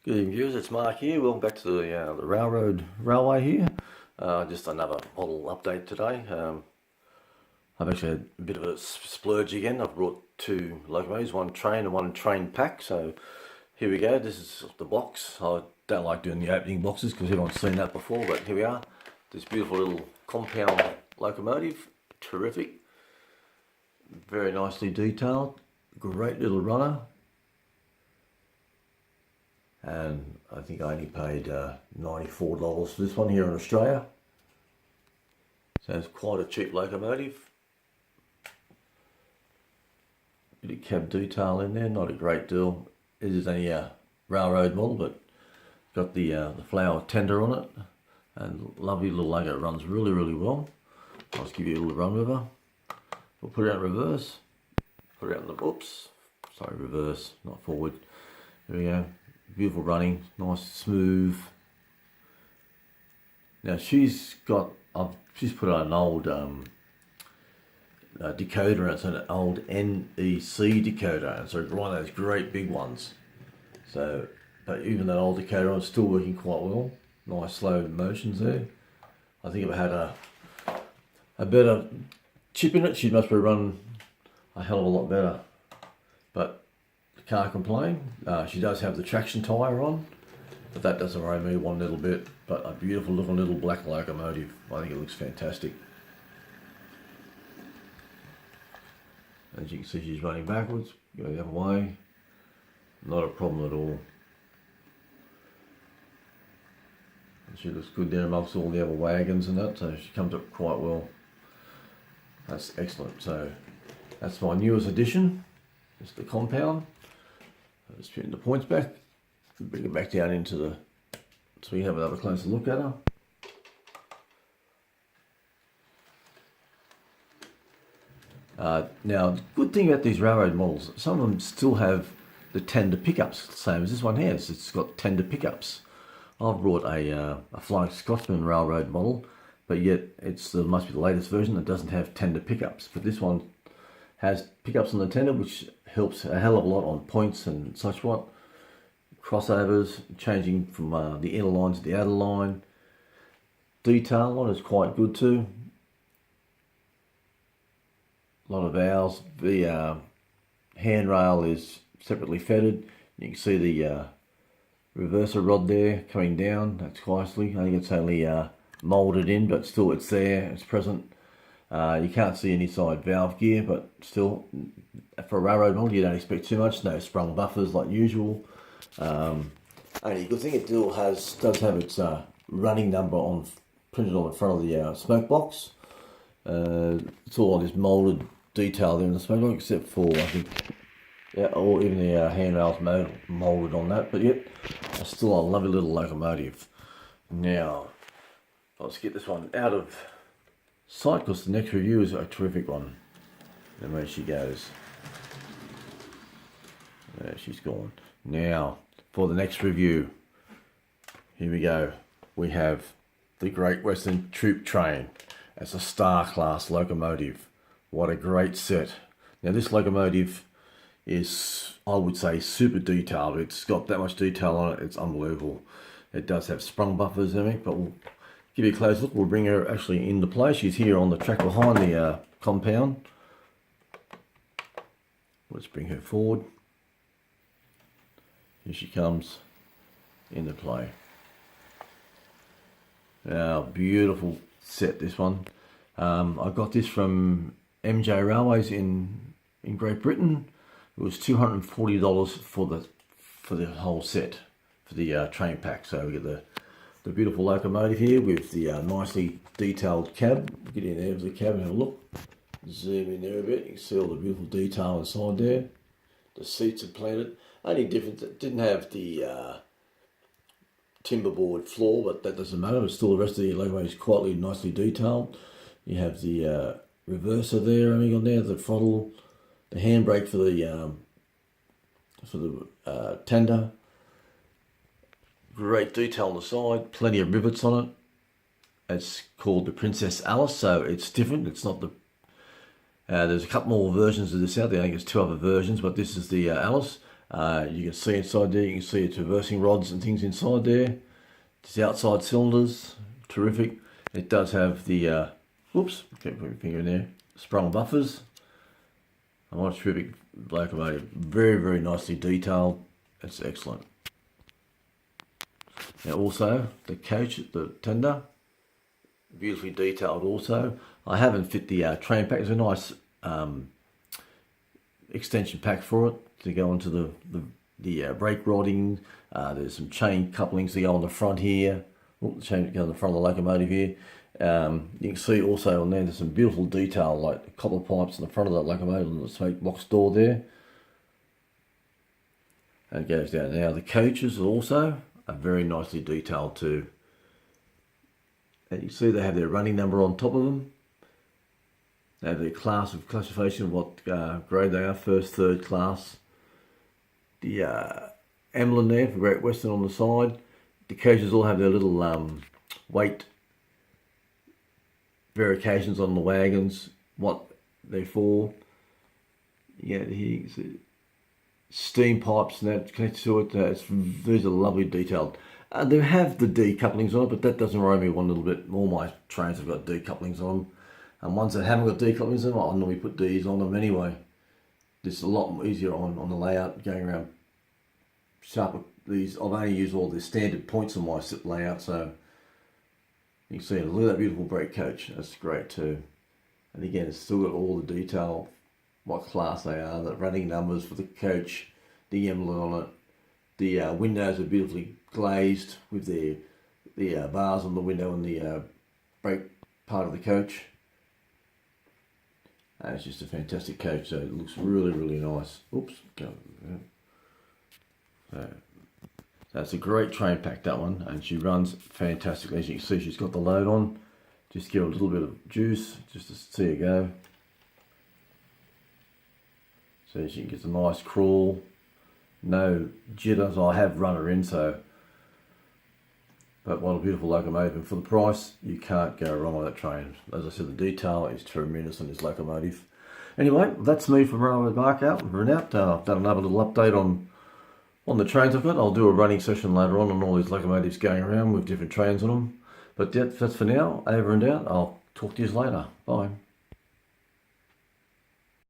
Good evening viewers, it's Mark here. Welcome back to the railway here. Just another model update today. I've actually had a bit of a splurge again. I've brought two locomotives, one train and one train pack. So here we go. This is the box. I don't like doing the opening boxes because everyone's seen that before, but here we are. This beautiful little compound locomotive. Terrific. Very nicely detailed. Great little runner. And I think I only paid $94 for this one here in Australia. So it's quite a cheap locomotive. Bit of cab detail in there, not a great deal. It is only a railroad model, but got the flower tender on it. And lovely little logo, it runs really well. I'll just give you a little run with her. We'll put it out in reverse. Put it out in the, oops, sorry, reverse, not forward. There we go. Beautiful running, nice, smooth. Now she's put an old decoder, it's an old NEC decoder, and so one of those great big ones. So, but even that old decoder is still working quite well. Nice slow motions there. I think if I had a better chip in it, she must be run a hell of a lot better. But can't complain. She does have the traction tyre on, but that doesn't worry me one little bit. But a beautiful looking little black locomotive. I think it looks fantastic. As you can see, she's running backwards. Go the other way. Not a problem at all. And she looks good there amongst all the other wagons and that, so she comes up quite well. That's excellent. So that's my newest addition. It's the compound. Let's turn the points back, bring it back down into the, so we can have another closer look at her. Now, the good thing about these railroad models, some of them still have the tender pickups, same as this one has. It's got tender pickups. I've brought a Flying Scotsman railroad model, but yet must be the latest version that doesn't have tender pickups. But this one has pickups on the tender, which helps a hell of a lot on points and such what. Crossovers, changing from the inner line to the outer line. Detail on is quite good too. A lot of valves. The handrail is separately fettered. You can see the reverser rod there coming down. That's nicely. I think it's only moulded in, but still it's there. It's present. You can't see any side valve gear, but still, for a railroad model, you don't expect too much. No sprung buffers like usual. Only good thing, it does have its running number printed on the front of the smoke box. It's all on this moulded detail there in the smoke box, except for, I think, yeah, or even the handrails moulded on that. But yet, it's still a lovely little locomotive. Now, let's get this one out of sight, because the next review is a terrific one. And where she goes. There she's gone. Now, for the next review, here we go. We have the Great Western Troop Train as a star class locomotive. What a great set. Now this locomotive is, I would say, super detailed. It's got that much detail on it, it's unbelievable. It does have sprung buffers and everything, but we'll give you a close look. We'll bring her actually into play. She's here on the track behind the compound. Let's bring her forward. Here she comes into play. Now, beautiful set, this one. I got this from MJ Railways in Great Britain. It was $240 for the whole set, for the train pack. So we get the beautiful locomotive here with the nicely detailed cab. Get in there with the cab and have a look. Zoom in there a bit. You can see all the beautiful detail inside there. The seats are planted. Only difference, it didn't have the timber board floor, but that doesn't matter. But still, the rest of the locomotive is quite nicely detailed. You have the reverser there, on there, the throttle, the handbrake for the tender. Great detail on the side, plenty of rivets on it. It's called the Princess Alice, so it's different. It's not the there's a couple more versions of this out there. I think it's 2 other versions, but this is the Alice. You can see inside there, you can see its reversing rods and things inside there. Its outside cylinders, terrific. It does have the, whoops, can't put my finger in there, sprung buffers. A nice terrific locomotive, very, very nicely detailed. It's excellent. Now also, the coach, the tender, beautifully detailed also. I haven't fit the train pack. There's a nice extension pack for it to go into the brake rodding. There's some chain couplings to go on the front here. The chain go on the front of the locomotive here. You can see also on there there's some beautiful detail like copper pipes in the front of that locomotive and the smoke box door there. And it goes down. Now the coaches also are very nicely detailed too. And you see they have their running number on top of them. They have their classification of what grade they are, first, third class. The emblem there for Great Western on the side. The coaches all have their little weight verifications on the wagons, what they're for. Yeah, here you can see steam pipes and that connected to it. These are lovely detailed. They have the D couplings on it, but that doesn't worry me one little bit. All my trains have got D couplings on them. And ones that haven't got D couplings on them, I normally put Ds on them anyway. It's a lot easier on the layout, going around sharper. I've only used all the standard points on my layout, so you can see, look at that beautiful brake coach. That's great too. And again, it's still got all the detail, what class they are, the running numbers for the coach, the emblem on it. The windows are beautifully glazed with the bars on the window and the brake part of the coach. And it's just a fantastic coach, so it looks really, really nice. Oops. So that's a great train pack, that one, and she runs fantastically. As you can see, she's got the load on. Just give her a little bit of juice just to see her go. So she gets a nice crawl, no jitters. I have run her in, so. But what a beautiful locomotive, and for the price, you can't go wrong with that train. As I said, the detail is tremendous on this locomotive. Anyway, that's me from Railway Barkout. I've done another little update on the trains I've got. I'll do a running session later on all these locomotives going around with different trains on them. But that's for now. Over and out. I'll talk to you later. Bye.